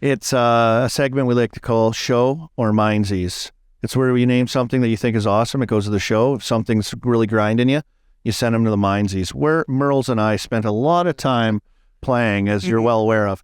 It's a segment we like to call Show or Minzies. It's where we name something that you think is awesome. It goes to the show. If something's really grinding you, you send them to the Minzies, where Merles and I spent a lot of time playing, as you're well aware of.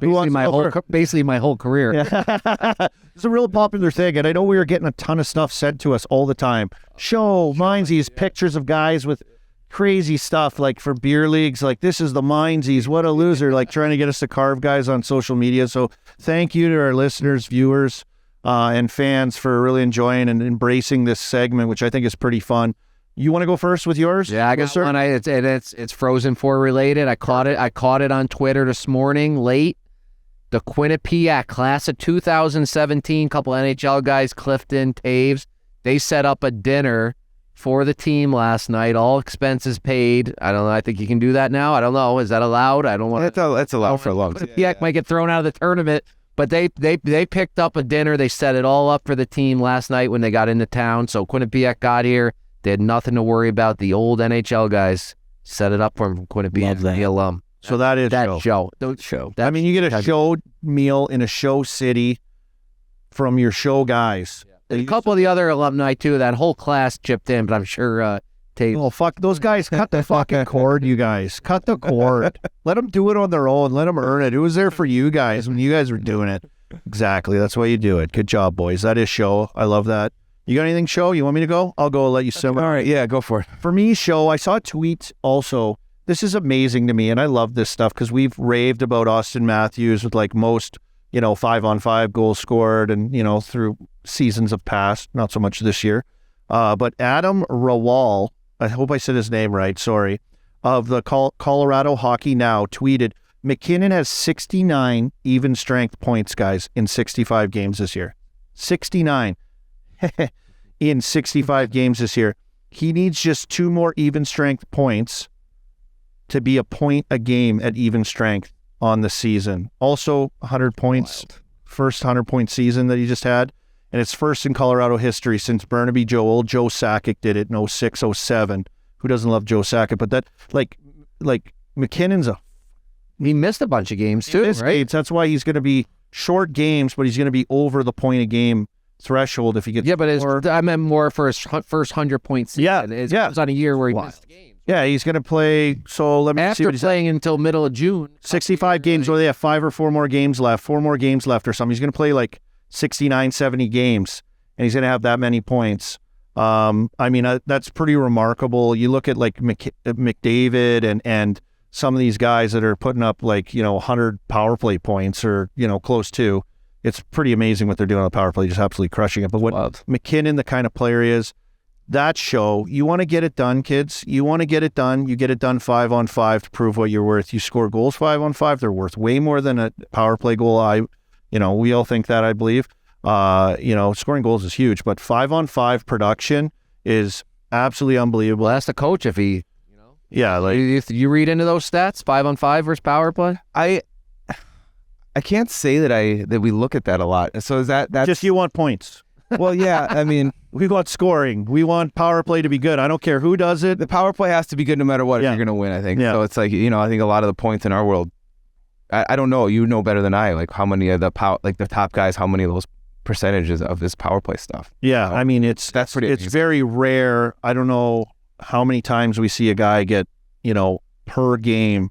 Basically my whole career. Yeah. It's a real popular thing, and I know we were getting a ton of stuff sent to us all the time. Show, Minzies, pictures of guys with crazy stuff, like for beer leagues, like this is the Minzies, what a loser, like trying to get us to carve guys on social media. So thank you to our listeners, viewers, and fans for really enjoying and embracing this segment, which I think is pretty fun. You want to go first with yours? Yeah, I got one. It's Frozen 4 related. I caught it on Twitter this morning late. The Quinnipiac class of 2017, couple NHL guys, Clifton, Taves, they set up a dinner for the team last night, all expenses paid. I don't know. I think you can do that now. I don't know. Is that allowed? I don't want to. That's allowed for a long time. Quinnipiac might get thrown out of the tournament, but they picked up a dinner. They set it all up for the team last night when they got into town. So Quinnipiac got here. They had nothing to worry about. The old NHL guys set it up for them from Quinnipiac, the alum. So that is that show. I mean, you get a show meal in a show city from your show guys. Yeah. A couple of the other alumni, too. That whole class chipped in, but I'm sure Tate. Oh, fuck. Those guys cut the fucking cord, you guys. Cut the cord. Let them do it on their own. Let them earn it. It was there for you guys when you guys were doing it. Exactly. That's why you do it. Good job, boys. That is show. I love that. You got anything, show? You want me to go? I'll go. I'll let you simmer. All right. Yeah, go for it. For me, show, I saw a tweet also. This is amazing to me, and I love this stuff because we've raved about Austin Matthews with like most, 5-on-5 goals scored and, through seasons of past, not so much this year. But Adam Rawal, I hope I said his name right, sorry, of the Colorado Hockey Now tweeted, McKinnon has 69 even strength points, guys, in 65 games this year. 69 in 65 games this year. He needs just 2 more even strength points to be a point a game at even strength on the season. Also 100 points, first 100-point season that he just had. And it's first in Colorado history since Burnaby Joe Sakic did it in 06-07. Who doesn't love Joe Sakic? But that, like McKinnon's he missed a bunch of games too, right? That's why he's going to be short games, but he's going to be over the point a game threshold if he gets. Yeah, but I meant more for his first 100-point season. Yeah, it's on a year where he missed games. Yeah, he's going to play. So let me see what he's playing until middle of June. 65 games, or they have 5 or 4 more games left. 4 more games left or something. He's going to play like 69, 70 games, and he's going to have that many points. I mean, that's pretty remarkable. You look at like McDavid and some of these guys that are putting up like 100 power play points or close to. It's pretty amazing what they're doing on the power play, just absolutely crushing it. But what McKinnon, the kind of player he is. That show, you want to get it done, kids. You want to get it done. You get it done 5-on-5 to prove what you're worth. You score goals 5-on-5, they're worth way more than a power play goal. We all think that, I believe. Scoring goals is huge, but 5-on-5 production is absolutely unbelievable. Well, ask the coach if he, yeah, like you read into those stats, 5-on-5 versus power play. I can't say that we look at that a lot. So is that's just you want points? Well, yeah, I mean, we want scoring. We want power play to be good. I don't care who does it. The power play has to be good no matter what if you're going to win, I think. Yeah. So it's like, I think a lot of the points in our world, I don't know, you know better than I, like how many of the the top guys, how many of those percentages of this power play stuff. Yeah, I mean, it's very rare. I don't know how many times we see a guy get, per game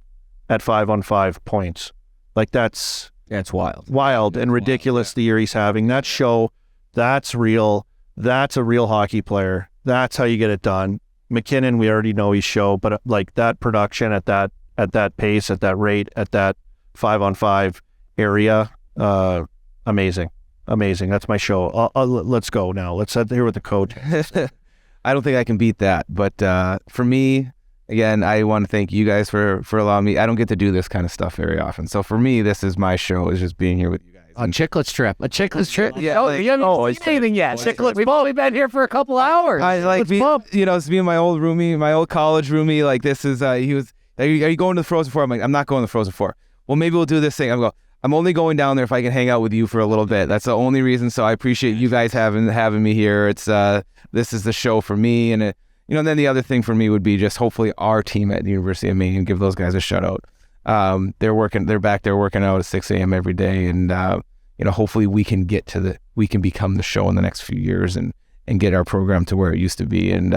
at 5-on-5 points. Like that's wild. Wild and ridiculous the year he's having. That show, that's real. That's a real hockey player. That's how you get it done. McKinnon, we already know he's show, but like that production at that pace, at that rate, at that 5-on-5 area, amazing. That's my show. Let's go now. Let's head here with the coach. I don't think I can beat that, but for me, again, I want to thank you guys for allowing me. I don't get to do this kind of stuff very often, so for me, this is my show. Is just being here with you guys. A Chiclets trip. Yeah. You haven't seen anything yet. Chiclets. We've only been here for a couple hours. I like it's me and my old roomie, my old college roomie. Like this is he was. Are you going to the Frozen 4? I'm like, I'm not going to the Frozen 4. Well, maybe we'll do this thing. I'm only going down there if I can hang out with you for a little bit. That's the only reason. So I appreciate you guys having me here. It's this is the show for me, and and then the other thing for me would be just hopefully our team at the University of Maine, give those guys a shout out. They're back there working out at 6 a.m. every day, and hopefully we can become the show in the next few years and get our program to where it used to be, and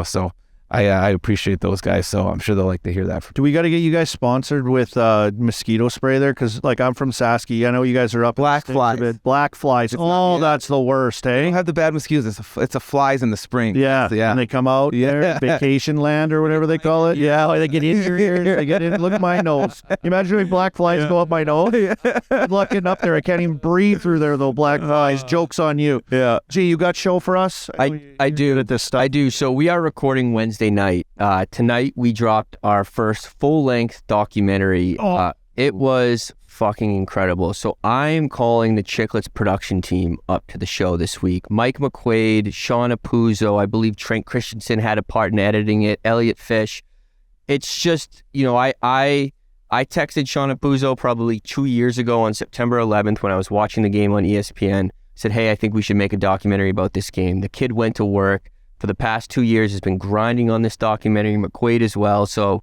so I appreciate those guys, so I'm sure they'll like to hear that. Do we got to get you guys sponsored with mosquito spray there? Because I'm from Sasky. I know you guys are up. Black flies. Black flies. That's the worst, eh? You don't have the bad mosquitoes. It's a flies in the spring. Yeah. And they come out there, vacation land or whatever they call it. Yeah, they get in your ears. They get in. Look at my nose. You imagine if black flies go up my nose? Good luck getting up there. I can't even breathe through there, though. Black flies. Joke's on you. Yeah. Gee, you got show for us? I do. At this stuff. I do. So we are recording Wednesday night. Tonight we dropped our first full-length documentary. It was fucking incredible. So I'm calling the Chiclets production team up to the show this week. Mike McQuaid, Sean Apuzzo, I believe Trent Christensen had a part in editing it, Elliot Fish. It's just, I texted Sean Apuzzo probably 2 years ago on September 11th when I was watching the game on ESPN. Said, hey, I think we should make a documentary about this game. The kid went to work. For the past 2 years, has been grinding on this documentary, McQuaid as well. So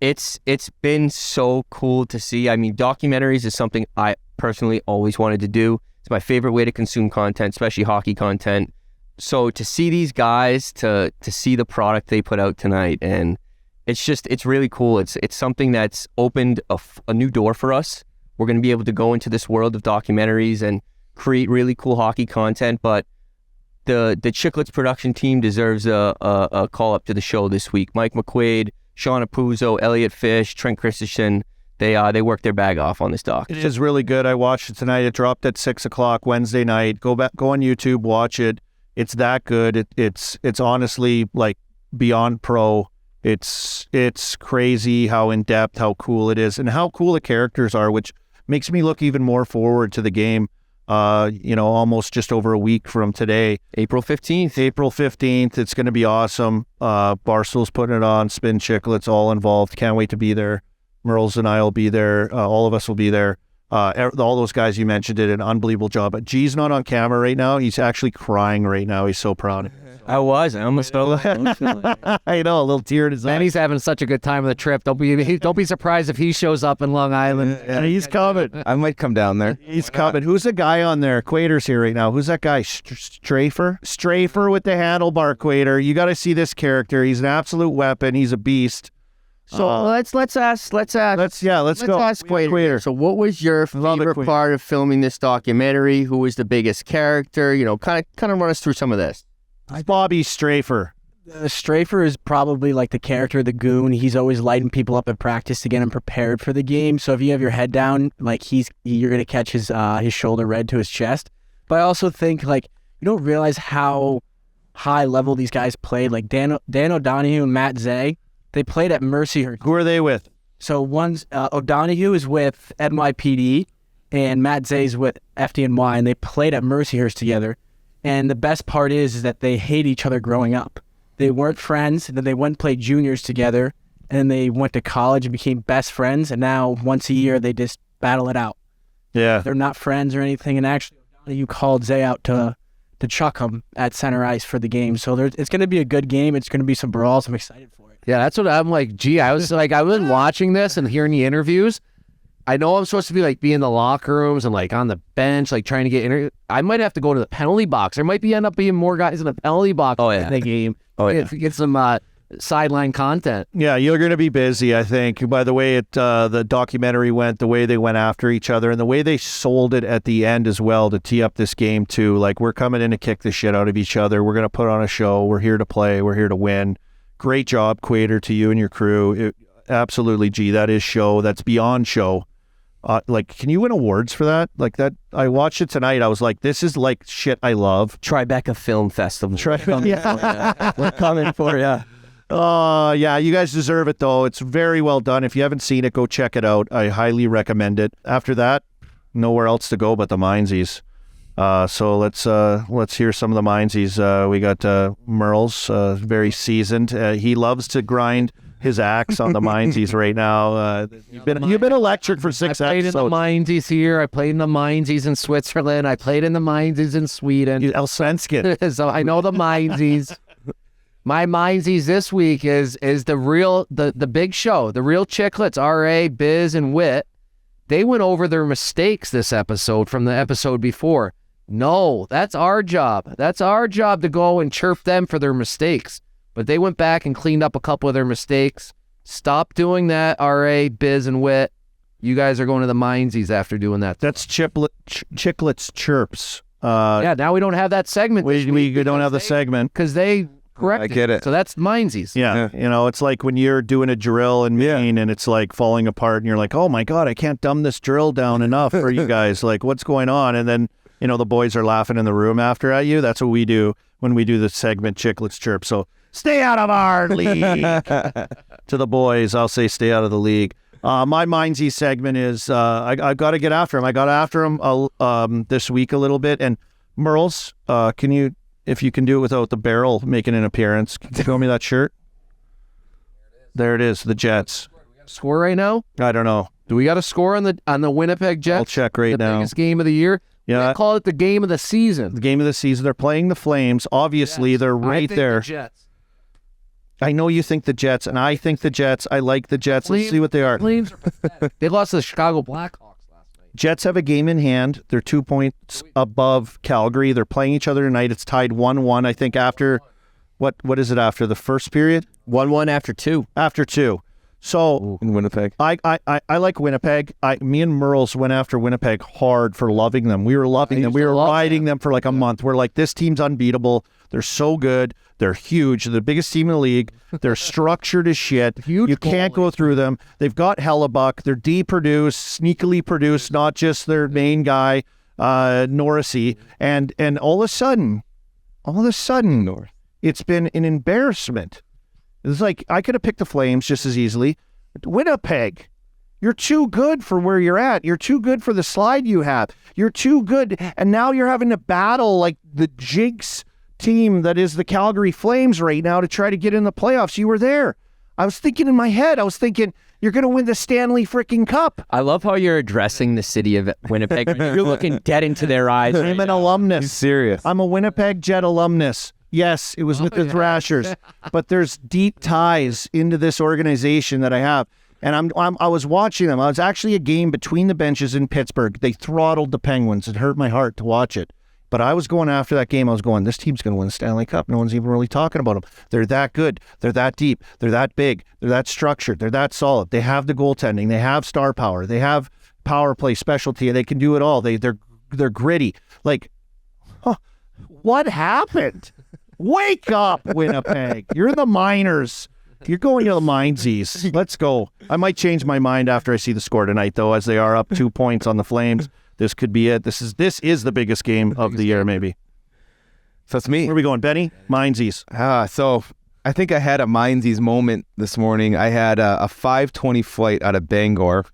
it's been so cool to see. I mean, documentaries is something I personally always wanted to do. It's my favorite way to consume content, especially hockey content. So to see these guys, to see the product they put out tonight, and it's really cool. It's something that's opened a new door for us. We're going to be able to go into this world of documentaries and create really cool hockey content, but the Chiclets production team deserves a call up to the show this week. Mike McQuaid, Sean Apuzzo, Elliot Fish, Trent Christensen, they worked their bag off on this doc. It is really good. I watched it tonight. It dropped at 6:00 Wednesday night. Go on YouTube, watch it. It's that good. It's honestly like beyond pro. It's crazy how in depth, how cool it is, and how cool the characters are, which makes me look even more forward to the game. Almost just over a week from today. April 15th. It's going to be awesome. Barstool's putting it on. Spittin, Chiclets, all involved. Can't wait to be there. Merles and I will be there. All of us will be there. All those guys you mentioned did an unbelievable job. But G's not on camera right now. He's actually crying right now. He's so proud. I almost felt emotional. I know, a little tear in his eye. And he's having such a good time on the trip. Don't be surprised if he shows up in Long Island. Yeah, he's coming. I might come down there. He's coming. Who's the guy on there? Quater's here right now. Who's that guy? Strafer with the handlebar, Quater. You got to see this character. He's an absolute weapon. He's a beast. So let's go. Let's ask Quater. So what was your favorite part of filming this documentary? Who was the biggest character? Kind of run us through some of this. It's Bobby Strafer. Strafer is probably like the character, the goon. He's always lighting people up at practice to get them prepared for the game. So if you have your head down, like you're gonna catch his shoulder red to his chest. But I also think you don't realize how high level these guys played. Like Dan O'Donoghue and Matt Zay, they played at Mercyhurst. Who are they with? So one's O'Donoghue is with NYPD, and Matt Zay's with FDNY, and they played at Mercyhurst together. And the best part is that they hate each other growing up. They weren't friends, and then they went and played juniors together, and then they went to college and became best friends, and now once a year they just battle it out. Yeah. They're not friends or anything, and actually O'Donoghue called Zay out to chuck him at center ice for the game. So it's going to be a good game. It's going to be some brawls. I'm excited for it. Yeah, that's what I'm like. Gee, I was watching this and hearing the interviews. I know I'm supposed to be in the locker rooms and on the bench, trying to get I might have to go to the penalty box. There might end up being more guys in the penalty box in the game. Oh, yeah. Get some sideline content. Yeah, you're going to be busy, I think. By the way the documentary went, the way they went after each other, and the way they sold it at the end as well to tee up this game too. We're coming in to kick the shit out of each other. We're going to put on a show. We're here to play. We're here to win. Great job, Quater, to you and your crew. Absolutely, G. That is show. That's beyond show. Can you win awards for that? That I watched it tonight. I was like, this is shit I love. Tribeca Film Festival. We're coming for you. Yeah, you guys deserve it though. It's very well done. If you haven't seen it, go check it out. I highly recommend it. After that, nowhere else to go but the Minzies. So let's hear some of the Minzies. We got Merles, very seasoned. He loves to grind his axe on the Minzies right now. You've been electric for 6 I played episodes. in the Minzies here. I played in the Minzies in Switzerland. I played in the Minzies in Sweden. El Svenskin. So I know the Minzies. My Mindsies this week is the big show, the real Chiclets, RA, Biz, and Wit. They went over their mistakes this episode from the episode before. No, that's our job. That's our job to go and chirp them for their mistakes. But they went back and cleaned up a couple of their mistakes. Stop doing that, RA, Biz, and Wit. You guys are going to the Mindsies after doing that. That's Chiclets Chirps. Yeah, now we don't have that segment. We don't have the segment. Because they corrected I get it. So that's Mindsies. Yeah. It's like when you're doing a drill in Maine and it's like falling apart and you're like, oh my God, I can't dumb this drill down enough for you guys. Like, what's going on? And then, the boys are laughing in the room after at you. That's what we do when we do the segment Chiclets Chirp. So stay out of our league. To the boys, I'll say stay out of the league. My Mindsy segment is I got to get after him. I got after him this week a little bit. And Merles, can you, if you can do it without the barrel making an appearance, can you throw me that shirt? There it is, the Jets. Score right now? I don't know. Do we got a score on the Winnipeg Jets? I'll check right the now. Biggest game of the year. Yeah. They call it the game of the season. The game of the season. They're playing the Flames. Obviously, they're right there. The Jets. I know you think the Jets, and I think the Jets. I like the Jets. Let's see what they are. Flames are pathetic. They lost to the Chicago Blackhawks last night. Jets have a game in hand. They're 2 points above Calgary. They're playing each other tonight. It's tied 1-1. I think after what is it after the first period? 1-1 after 2. After 2. So in Winnipeg. I like Winnipeg. Me and Merles went after Winnipeg hard for loving them. We were loving them. We were riding them for like a month. We're like, this team's unbeatable. They're so good. They're huge. They're the biggest team in the league. They're structured as shit. You can't go through them. They've got Hellebuck. They're de-produced, sneakily produced, not just their main guy, Norrisy. And all of a sudden, it's been an embarrassment. It's like I could have picked the Flames just as easily. Winnipeg, you're too good for where you're at. You're too good for the slide you have. You're too good. And now you're having to battle like the jinx team that is the Calgary Flames right now to try to get in the playoffs. You were there. I was thinking in my head, you're going to win the Stanley freaking Cup. I love how you're addressing the city of Winnipeg. You're looking dead into their eyes. I'm an alumnus. He's serious. I'm a Winnipeg Jet alumnus. Yes, it was with the Thrashers, but there's deep ties into this organization that I have. And I was watching them. I was actually a game between the benches in Pittsburgh. They throttled the Penguins. It hurt my heart to watch it. But I was going after that game. I was going, this team's going to win the Stanley Cup. No one's even really talking about them. They're that good. They're that deep. They're that big. They're that structured. They're that solid. They have the goaltending. They have star power. They have power play specialty. They can do it all. They're gritty. Like, what happened? Wake up, Winnipeg. You're the minors. You're going to the Mindsies. Let's go. I might change my mind after I see the score tonight, though, as they are up 2 points on the Flames. This could be it. This is the biggest game of the year, maybe. So it's me. Where are we going, Benny? Mindsies. So I think I had a Mindsies moment this morning. I had a 5:20 flight out of Bangor.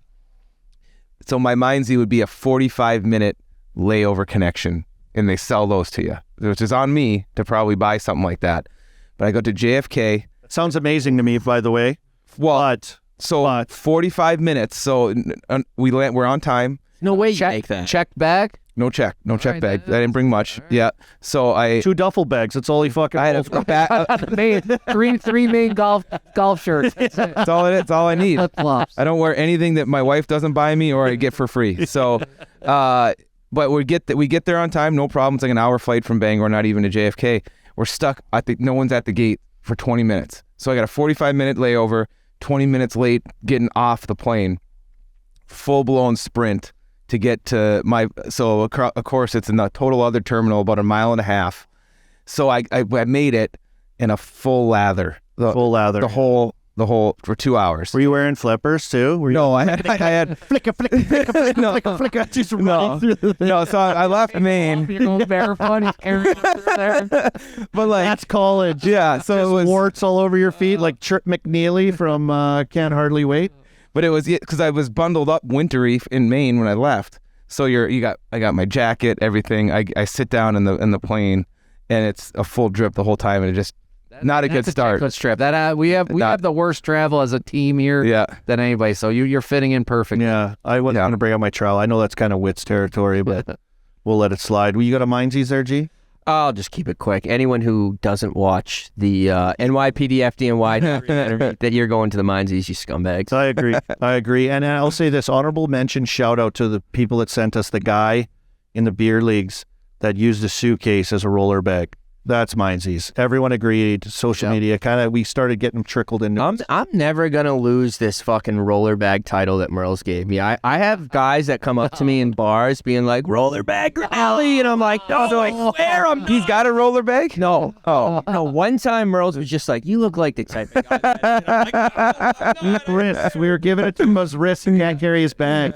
So my Mindsy would be a 45-minute layover connection, and they sell those to you, which is on me to probably buy something like that. But I go to JFK. Sounds amazing to me, by the way. But 45 minutes. So we're on time. No way you make that. Check bag? No check Right, bag. I that- didn't bring much. All right. Yeah. So 2 duffel bags. That's all he fucking. I had a bag. three main golf shirts. That's all it is. That's all I need. Flip-flops. I don't wear anything that my wife doesn't buy me or I get for free. So, but we get there on time, no problem. It's like an hour flight from Bangor, not even to JFK. We're stuck. No one's at the gate for 20 minutes. So I got a 45-minute layover, 20 minutes late getting off the plane, full-blown sprint to get to so of course it's in the total other terminal, about 1.5 miles. So I made it in a full lather. Full lather. The whole for 2 hours. Were you wearing flippers too? No, I had flicker, flicker, just running through the thing. no. So I left Maine, You're going barefoot. He's carrying it there. but like That's college. yeah. So Just it was, warts all over your feet, like Trip McNeely from Can't Hardly Wait. but it was because I was bundled up wintry in Maine when I left. So I got my jacket, everything. I sit down in the plane, and it's a full drip the whole time, and it just not a good start. Chiclets trip. That we have the worst travel as a team here Yeah. than anybody. So you're fitting in perfect. Yeah, I wasn't going to bring out my trowel. I know that's kind of Witt's territory, but we'll let it slide. You got a Mindsies there, G? I'll just keep it quick. Anyone who doesn't watch the NYPD FDNY documentary, that you're going to the Minzies, you scumbags. I agree. And I'll say this, honorable mention, shout out to the people that sent us the guy in the beer leagues that used a suitcase as a roller bag. That's Minzies. Everyone agreed. Social media we started getting trickled into. I'm never gonna lose this fucking roller bag title that Merle's gave me. I have guys that come up to me in bars being like, roller bag rally, and I'm like, no, I swear He's got a roller bag? No. Oh. No, one time Merle's was just like, you look like the type of guy. Wrist. We were giving it to him as wrist and can't carry his bag.